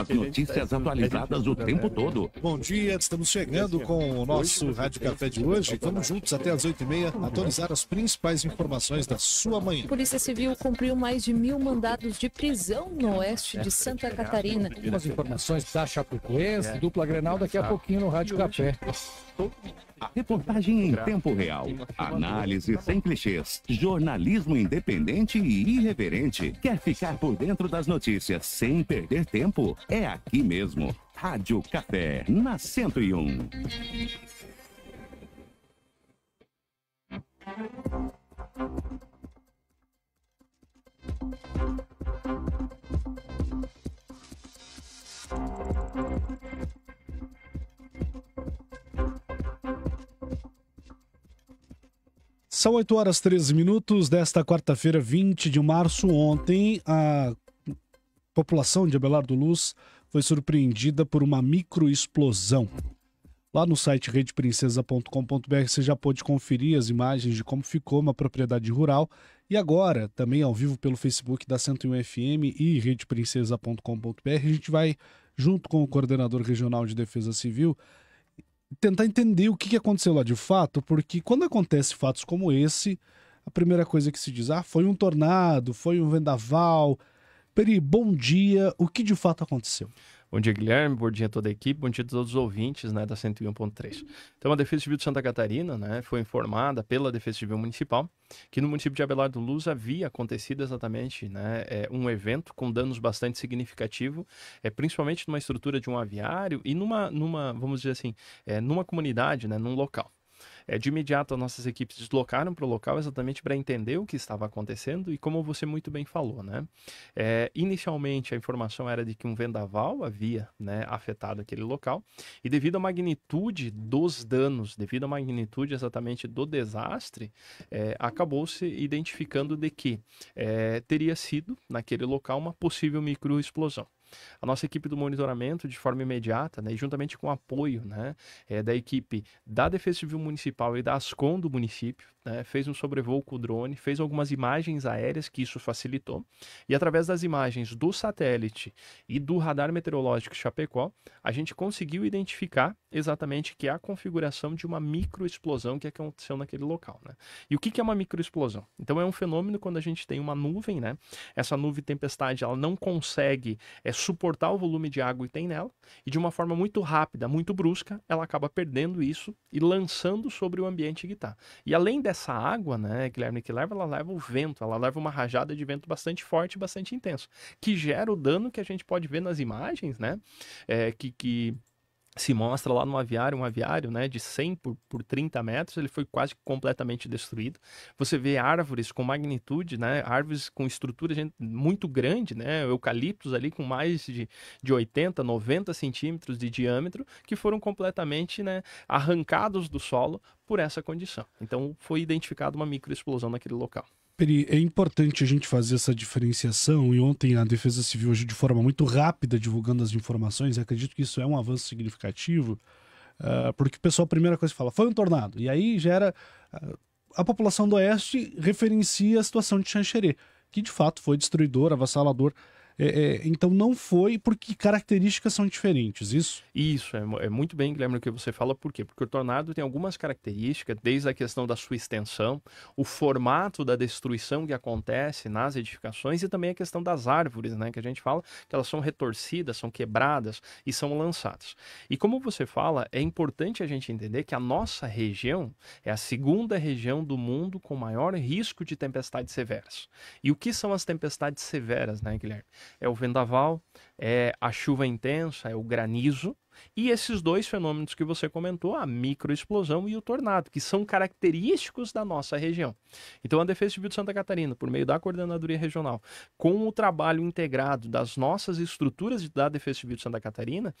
As notícias atualizadas o tempo todo. Bom dia, estamos chegando com o nosso Rádio Café de hoje. Vamos juntos até as 8h30 atualizar as principais informações da sua manhã. Polícia Civil cumpriu mais de 1.000 mandados de prisão no oeste de Santa Catarina. Algumas informações da Chapecoense, dupla Grenal, daqui a pouquinho no Rádio Café. A reportagem em tempo real. Análise sem clichês. Jornalismo independente e irreverente. Quer ficar por dentro das notícias sem perder tempo? É aqui mesmo. Rádio Café, na 101. São 8h13 desta quarta-feira, 20 de março. Ontem, a população de Abelardo Luz foi surpreendida por uma microexplosão. Lá no site redeprincesa.com.br você já pôde conferir as imagens de como ficou uma propriedade rural. E agora, também ao vivo pelo Facebook da 101 FM e redeprincesa.com.br, a gente vai, junto com o coordenador regional de Defesa Civil, tentar entender o que aconteceu lá de fato, porque quando acontece fatos como esse, a primeira coisa que se diz, foi um tornado, foi um vendaval. Peri, bom dia, o que de fato aconteceu? Bom dia, Guilherme, bom dia a toda a equipe, bom dia a todos os ouvintes, né, da 101.3. Então, a Defesa Civil de Santa Catarina, né, foi informada pela Defesa Civil Municipal que no município de Abelardo Luz havia acontecido exatamente, né, um evento com danos bastante significativos, principalmente numa estrutura de um aviário e numa vamos dizer assim, numa comunidade, né, num local. De imediato, as nossas equipes deslocaram para o local exatamente para entender o que estava acontecendo e como você muito bem falou, né? Inicialmente, a informação era de que um vendaval havia, né, afetado aquele local e devido à magnitude dos danos, devido à magnitude exatamente do desastre, acabou-se identificando de que teria sido, naquele local, uma possível microexplosão. A nossa equipe do monitoramento, de forma imediata, né, e juntamente com o apoio, né, da equipe da Defesa Civil Municipal e da Ascom do município, né, fez um sobrevoo com o drone, fez algumas imagens aéreas que isso facilitou, e através das imagens do satélite e do radar meteorológico Chapecó, a gente conseguiu identificar exatamente que é a configuração de uma microexplosão que aconteceu naquele local, né? E o que é uma microexplosão? Então é um fenômeno quando a gente tem uma nuvem, né? Essa nuvem tempestade, ela não consegue suportar o volume de água que tem nela, e de uma forma muito rápida, muito brusca, ela acaba perdendo isso e lançando sobre o ambiente que está. E além dessa água, né, Guilherme, ela leva o vento, ela leva uma rajada de vento bastante forte, bastante intenso, que gera o dano que a gente pode ver nas imagens, né, que se mostra lá no aviário, né, de 100 por 30 metros, ele foi quase completamente destruído. Você vê árvores com magnitude, né, árvores com estrutura muito grande, né, eucaliptos ali com mais de 80, 90 centímetros de diâmetro, que foram completamente, né, arrancados do solo por essa condição. Então, foi identificada uma microexplosão naquele local. Peri, é importante a gente fazer essa diferenciação, e ontem a Defesa Civil agiu de forma muito rápida divulgando as informações, e acredito que isso é um avanço significativo, porque o pessoal, a primeira coisa que fala, foi um tornado, e aí gera... a população do Oeste referencia a situação de Xanxerê, que de fato foi destruidor, avassalador. Então não foi porque características são diferentes, isso? Isso, é muito bem, Guilherme, o que você fala, por quê? Porque o tornado tem algumas características, desde a questão da sua extensão, o formato da destruição que acontece nas edificações e também a questão das árvores, né, que a gente fala que elas são retorcidas, são quebradas e são lançadas. E como você fala, é importante a gente entender que a nossa região é a segunda região do mundo com maior risco de tempestades severas. E o que são as tempestades severas, né, Guilherme? É o vendaval, é a chuva intensa, é o granizo, e esses dois fenômenos que você comentou, a microexplosão e o tornado, que são característicos da nossa região. Então a Defesa Civil de Santa Catarina, por meio da Coordenadoria Regional, com o trabalho integrado das nossas estruturas da Defesa Civil de Santa Catarina,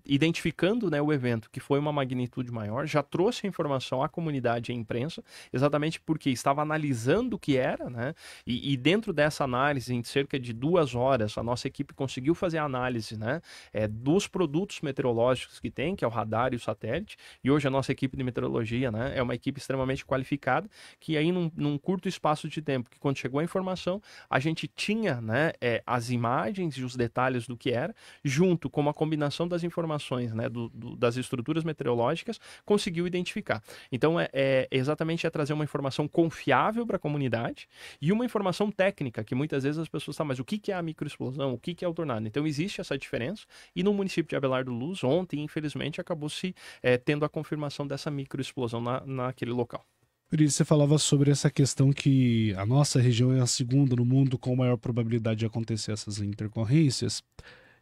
identificando, né, o evento que foi uma magnitude maior, já trouxe a informação à comunidade e à imprensa, exatamente porque estava analisando o que era, né, e dentro dessa análise, em cerca de 2 horas, a nossa equipe conseguiu fazer fazer a análise, né, dos produtos meteorológicos que tem, que é o radar e o satélite, e hoje a nossa equipe de meteorologia, né, é uma equipe extremamente qualificada, que aí num curto espaço de tempo, que quando chegou a informação, a gente tinha, né, as imagens e os detalhes do que era, junto com uma combinação das informações, né, das estruturas meteorológicas, conseguiu identificar. Então, exatamente trazer uma informação confiável para a comunidade e uma informação técnica, que muitas vezes as pessoas sabem, mas o que é a microexplosão, o que é o tornado? Então, existe essa diferença, e no município de Abelardo Luz, ontem, infelizmente, acabou-se tendo a confirmação dessa microexplosão naquele local. Por isso, você falava sobre essa questão que a nossa região é a segunda no mundo com maior probabilidade de acontecer essas intercorrências.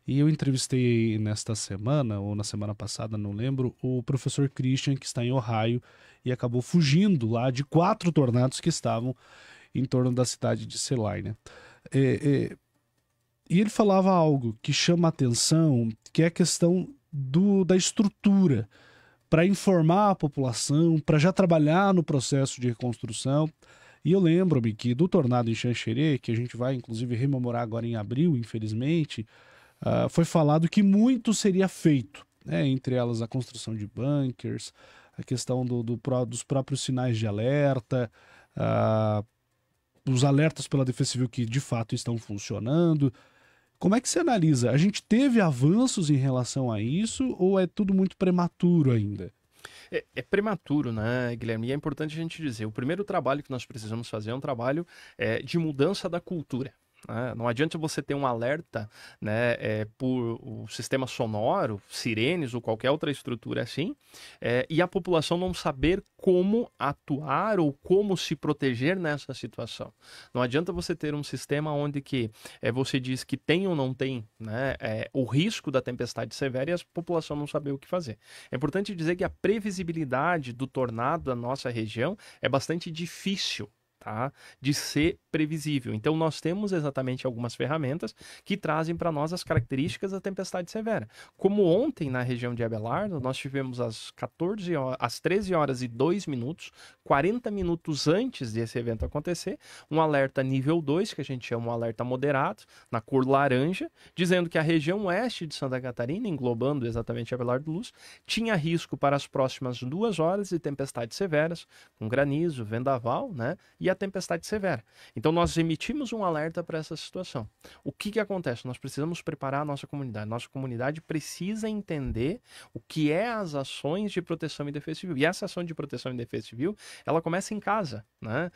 E eu entrevistei nesta semana, ou na semana passada, não lembro, o professor Christian, que está em Ohio, e acabou fugindo lá de 4 tornados que estavam em torno da cidade de Celine. E ele falava algo que chama a atenção, que é a questão da estrutura, para informar a população, para já trabalhar no processo de reconstrução. E eu lembro-me que do tornado em Xanxerê, que a gente vai inclusive rememorar agora em abril, infelizmente, foi falado que muito seria feito, né? Entre elas a construção de bunkers, a questão dos próprios sinais de alerta, os alertas pela Defesa Civil que de fato estão funcionando. Como é que você analisa? A gente teve avanços em relação a isso ou é tudo muito prematuro ainda? É prematuro, né, Guilherme? E é importante a gente dizer, o primeiro trabalho que nós precisamos fazer é um trabalho de mudança da cultura. Não adianta você ter um alerta, né, por o sistema sonoro, sirenes ou qualquer outra estrutura assim, e a população não saber como atuar ou como se proteger nessa situação. Não adianta você ter um sistema onde que você diz que tem ou não tem, né, o risco da tempestade severa e a população não saber o que fazer. É importante dizer que a previsibilidade do tornado da nossa região é bastante difícil, tá, de ser previsível. Então, nós temos exatamente algumas ferramentas que trazem para nós as características da tempestade severa. Como ontem, na região de Abelardo, nós tivemos às 13 horas e 2 minutos, 40 minutos antes desse evento acontecer, um alerta nível 2, que a gente chama um alerta moderado, na cor laranja, dizendo que a região oeste de Santa Catarina, englobando exatamente Abelardo Luz, tinha risco para as próximas 2 horas de tempestades severas, com granizo, vendaval, né, e a tempestade severa. Então, nós emitimos um alerta para essa situação. O que acontece? Nós precisamos preparar a nossa comunidade. Nossa comunidade precisa entender o que é as ações de proteção e defesa civil. E essa ação de proteção e defesa civil, ela começa em casa, né?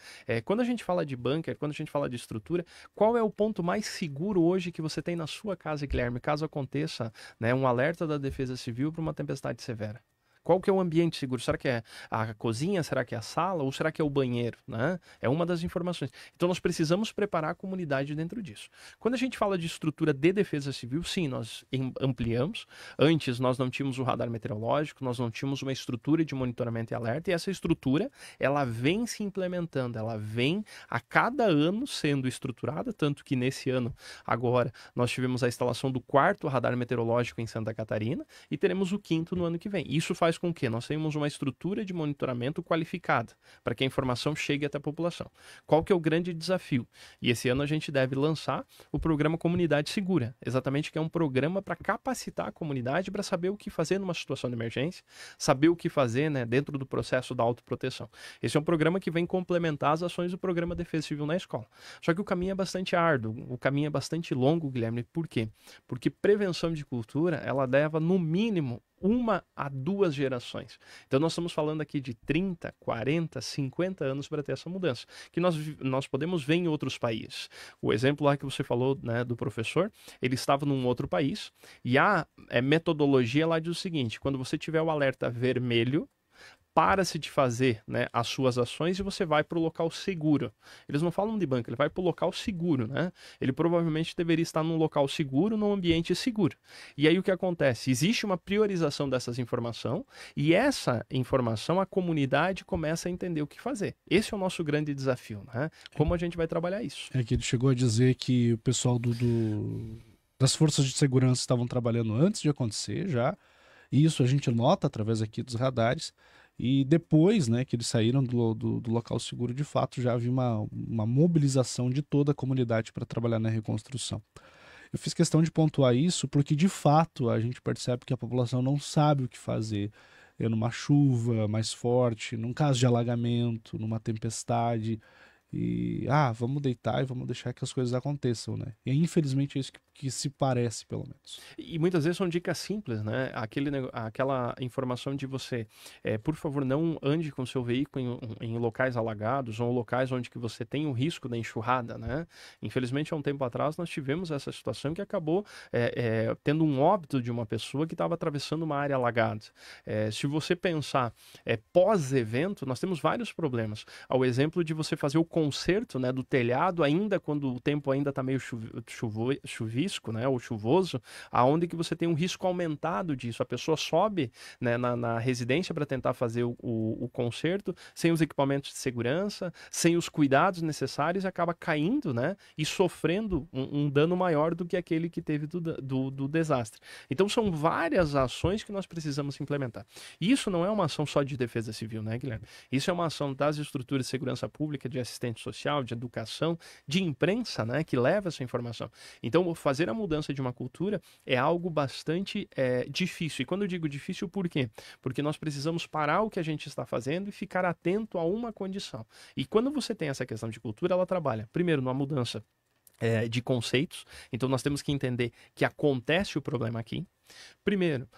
Quando a gente fala de bunker, quando a gente fala de estrutura, qual é o ponto mais seguro hoje que você tem na sua casa, Guilherme, caso aconteça, né, um alerta da defesa civil para uma tempestade severa? Qual que é o ambiente seguro? Será que é a cozinha? Será que é a sala? Ou será que é o banheiro? Né? É uma das informações. Então, nós precisamos preparar a comunidade dentro disso. Quando a gente fala de estrutura de defesa civil, sim, nós ampliamos. Antes, nós não tínhamos o radar meteorológico, nós não tínhamos uma estrutura de monitoramento e alerta, e essa estrutura, ela vem se implementando, ela vem a cada ano sendo estruturada, tanto que nesse ano, agora, nós tivemos a instalação do 4º radar meteorológico em Santa Catarina, e teremos o 5º no ano que vem. Isso faz com que nós tenhamos uma estrutura de monitoramento qualificada para que a informação chegue até a população. Qual que é o grande desafio? E esse ano a gente deve lançar o programa Comunidade Segura, exatamente, que é um programa para capacitar a comunidade para saber o que fazer numa situação de emergência, saber o que fazer, né, dentro do processo da autoproteção. Esse é um programa que vem complementar as ações do programa Defesa Civil na escola. Só que o caminho é bastante árduo, o caminho é bastante longo, Guilherme. Por quê? Porque prevenção de cultura, ela leva no mínimo 1 a 2 gerações. Então nós estamos falando aqui de 30, 40, 50 anos para ter essa mudança, que nós podemos ver em outros países. O exemplo lá que você falou, né, do professor, ele estava num outro país e a metodologia lá diz o seguinte: quando você tiver o alerta vermelho, para-se de fazer, né, as suas ações e você vai para o local seguro. Eles não falam de bunker, ele vai para o local seguro, né? Ele provavelmente deveria estar num local seguro, num ambiente seguro. E aí o que acontece? Existe uma priorização dessas informações e essa informação a comunidade começa a entender o que fazer. Esse é o nosso grande desafio, né? Como a gente vai trabalhar isso? É que ele chegou a dizer que o pessoal das forças de segurança estavam trabalhando antes de acontecer já, e isso a gente nota através aqui dos radares. E depois, né, que eles saíram do local seguro, de fato, já havia uma mobilização de toda a comunidade para trabalhar na reconstrução. Eu fiz questão de pontuar isso porque, de fato, a gente percebe que a população não sabe o que fazer numa chuva mais forte, num caso de alagamento, numa tempestade. E, vamos deitar e vamos deixar que as coisas aconteçam, né? E infelizmente é isso que se parece, pelo menos. E muitas vezes são dicas simples, né? Aquela informação de você, por favor, não ande com seu veículo em locais alagados ou locais onde que você tem o risco da enxurrada, né? Infelizmente, há um tempo atrás, nós tivemos essa situação que acabou tendo um óbito de uma pessoa que estava atravessando uma área alagada. Se você pensar pós-evento, nós temos vários problemas. Ao exemplo de você fazer o conserto, né, do telhado, ainda quando o tempo ainda está meio chuvisco, né, ou chuvoso, aonde que você tem um risco aumentado disso. A pessoa sobe, né, na residência para tentar fazer o conserto, sem os equipamentos de segurança, sem os cuidados necessários, e acaba caindo, né, e sofrendo um dano maior do que aquele que teve do desastre. Então são várias ações que nós precisamos implementar. E isso não é uma ação só de defesa civil, né, Guilherme? Isso é uma ação das estruturas de segurança pública, de assistência social, de educação, de imprensa, né, que leva essa informação. Então, fazer a mudança de uma cultura é algo bastante difícil. E quando eu digo difícil, por quê? Porque nós precisamos parar o que a gente está fazendo e ficar atento a uma condição. E quando você tem essa questão de cultura, ela trabalha, primeiro, numa mudança de conceitos. Então, nós temos que entender que acontece o problema aqui. Primeiro,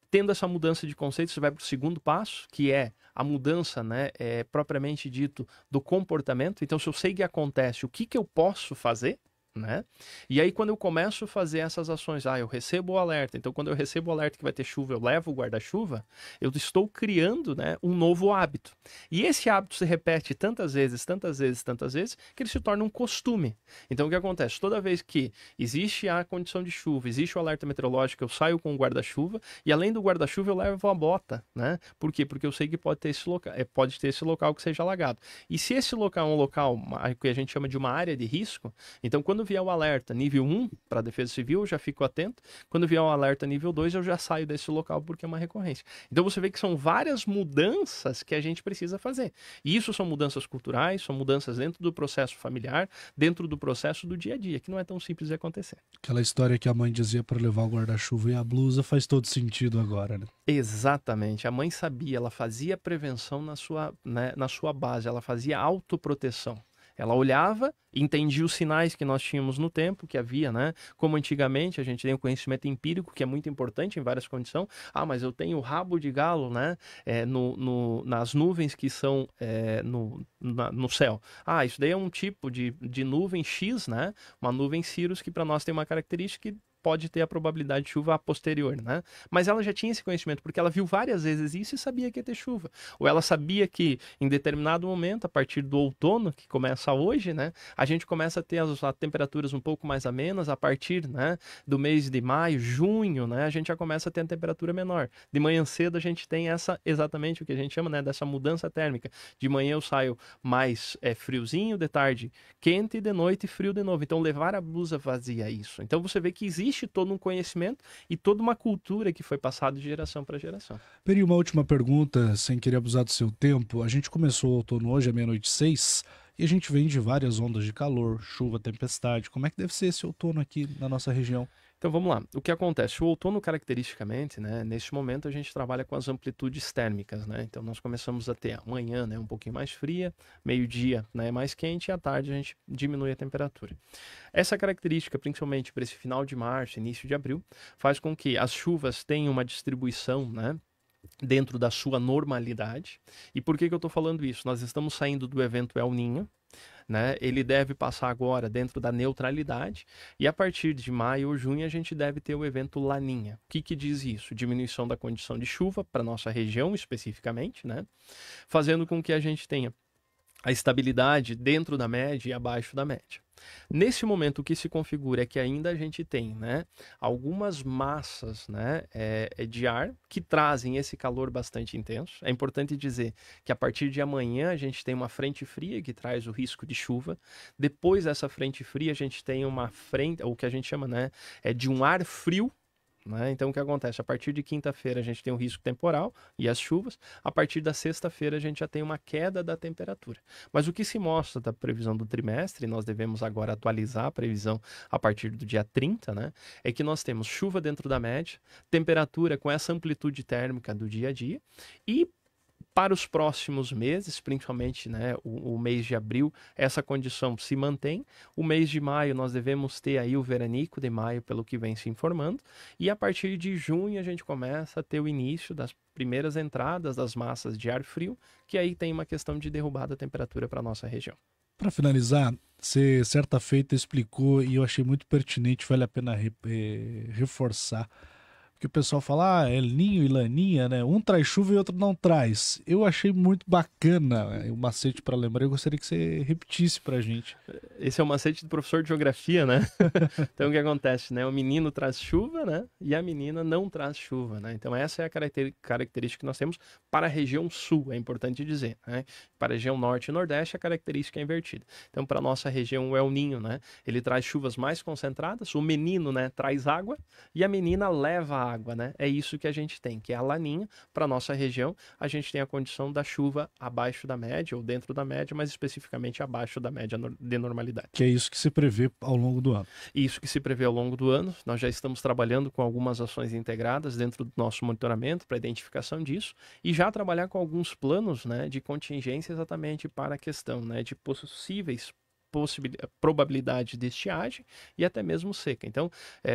tendo essa mudança de conceitos, você vai para o segundo passo, que é a mudança, né, propriamente dito, do comportamento. Então, se eu sei que acontece, o que eu posso fazer? Né? E aí quando eu começo a fazer essas ações, eu recebo o alerta, então quando eu recebo o alerta que vai ter chuva, eu levo o guarda-chuva, eu estou criando, né, um novo hábito. E esse hábito se repete tantas vezes, que ele se torna um costume. Então o que acontece? Toda vez que existe a condição de chuva, existe o alerta meteorológico, eu saio com o guarda-chuva, e além do guarda-chuva eu levo a bota, né? Por quê? Porque eu sei que pode ter esse local que seja alagado. E se esse local é um local que a gente chama de uma área de risco, então quando vier o alerta nível 1 para a defesa civil, eu já fico atento. Quando vier o alerta nível 2, eu já saio desse local porque é uma recorrência. Então você vê que são várias mudanças que a gente precisa fazer. E isso são mudanças culturais, são mudanças dentro do processo familiar, dentro do processo do dia a dia, que não é tão simples de acontecer. Aquela história que a mãe dizia para levar o guarda-chuva e a blusa faz todo sentido agora, né? Exatamente. A mãe sabia, ela fazia prevenção na sua base, ela fazia autoproteção. Ela olhava, entendia os sinais que nós tínhamos no tempo, que havia, né? Como antigamente, a gente tem o conhecimento empírico, que é muito importante em várias condições. Mas eu tenho o rabo de galo, né? Nas nuvens que são no céu. Isso daí é um tipo de nuvem X, né? Uma nuvem Cirrus, que para nós tem uma característica que pode ter a probabilidade de chuva a posterior, né? Mas ela já tinha esse conhecimento, porque ela viu várias vezes isso e sabia que ia ter chuva. Ou ela sabia que, em determinado momento, a partir do outono, que começa hoje, né? A gente começa a ter as temperaturas um pouco mais amenas, a partir, né, do mês de maio, junho, né? A gente já começa a ter a temperatura menor. De manhã cedo a gente tem exatamente o que a gente chama, né, dessa mudança térmica. De manhã eu saio mais friozinho, de tarde quente e de noite frio de novo. Então levar a blusa vazia isso. Então você vê que existe todo um conhecimento e toda uma cultura que foi passada de geração para geração. Peri, uma última pergunta, sem querer abusar do seu tempo. A gente começou o outono hoje, à 12:06, e a gente vem de várias ondas de calor, chuva, tempestade. Como é que deve ser esse outono aqui na nossa região? Então vamos lá, o que acontece? O outono, caracteristicamente, né, neste momento a gente trabalha com as amplitudes térmicas, né? Então nós começamos a ter a manhã, né, um pouquinho mais fria, meio-dia, né, mais quente, e à tarde a gente diminui a temperatura. Essa característica, principalmente para esse final de março, início de abril, faz com que as chuvas tenham uma distribuição, né, dentro da sua normalidade. E por que eu estou falando isso? Nós estamos saindo do evento El Niño, né? Ele deve passar agora dentro da neutralidade, e a partir de maio ou junho a gente deve ter o evento Laninha. O que diz isso? Diminuição da condição de chuva para nossa região especificamente, né? Fazendo com que a gente tenha a estabilidade dentro da média e abaixo da média. Nesse momento, o que se configura é que ainda a gente tem, né, algumas massas, né, de ar que trazem esse calor bastante intenso. É importante dizer que a partir de amanhã a gente tem uma frente fria que traz o risco de chuva. Depois dessa frente fria a gente tem uma frente, o que a gente chama, né, de um ar frio, né? Então, o que acontece? A partir de quinta-feira, a gente tem um risco temporal e as chuvas. A partir da sexta-feira, a gente já tem uma queda da temperatura. Mas o que se mostra da previsão do trimestre, nós devemos agora atualizar a previsão a partir do dia 30, né? É que nós temos chuva dentro da média, temperatura com essa amplitude térmica do dia a dia e para os próximos meses, principalmente, né, o mês de abril, essa condição se mantém. O mês de maio nós devemos ter aí o veranico de maio, pelo que vem se informando. E a partir de junho a gente começa a ter o início das primeiras entradas das massas de ar frio, que aí tem uma questão de derrubada da temperatura para a nossa região. Para finalizar, você certa feita explicou e eu achei muito pertinente, vale a pena reforçar. Porque o pessoal fala, El Ninho e Laninha, né? Um traz chuva e outro não traz. Eu achei muito bacana o macete para lembrar. Eu gostaria que você repetisse para a gente. Esse é o macete do professor de geografia, né? Então, o que acontece, né? O menino traz chuva, né? E a menina não traz chuva, né? Então, essa é a característica que nós temos para a região sul, é importante dizer, né? Para a região norte e nordeste, a característica é invertida. Então, para a nossa região, o El Ninho, né? Ele traz chuvas mais concentradas, o menino, né? Traz água e a menina leva a água, né? É isso que a gente tem, que é a laninha. Para nossa região, a gente tem a condição da chuva abaixo da média ou dentro da média, mas especificamente abaixo da média de normalidade. Que é isso que se prevê ao longo do ano. Isso que se prevê ao longo do ano. Nós já estamos trabalhando com algumas ações integradas dentro do nosso monitoramento para identificação disso e já trabalhar com alguns planos, né, de contingência exatamente para a questão, né, de possíveis probabilidade de estiagem e até mesmo seca. Então,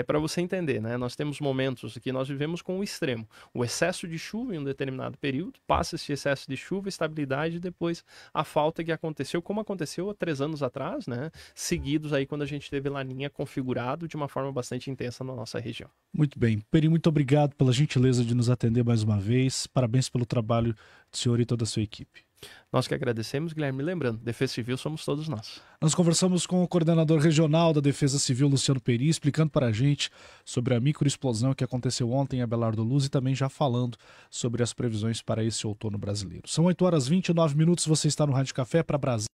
para você entender, né, nós temos momentos que nós vivemos com o extremo, o excesso de chuva em um determinado período, passa esse excesso de chuva, estabilidade e depois a falta que aconteceu, como aconteceu há 3 anos atrás, né, seguidos aí quando a gente teve Laninha configurado de uma forma bastante intensa na nossa região. Muito bem. Peri, muito obrigado pela gentileza de nos atender mais uma vez. Parabéns pelo trabalho do senhor e toda a sua equipe. Nós que agradecemos, Guilherme. Lembrando, Defesa Civil somos todos nós. Nós conversamos com o coordenador regional da Defesa Civil, Luciano Peri, explicando para a gente sobre a microexplosão que aconteceu ontem em Abelardo Luz e também já falando sobre as previsões para esse outono brasileiro. São 8h29, você está no Rádio Café para Brasília.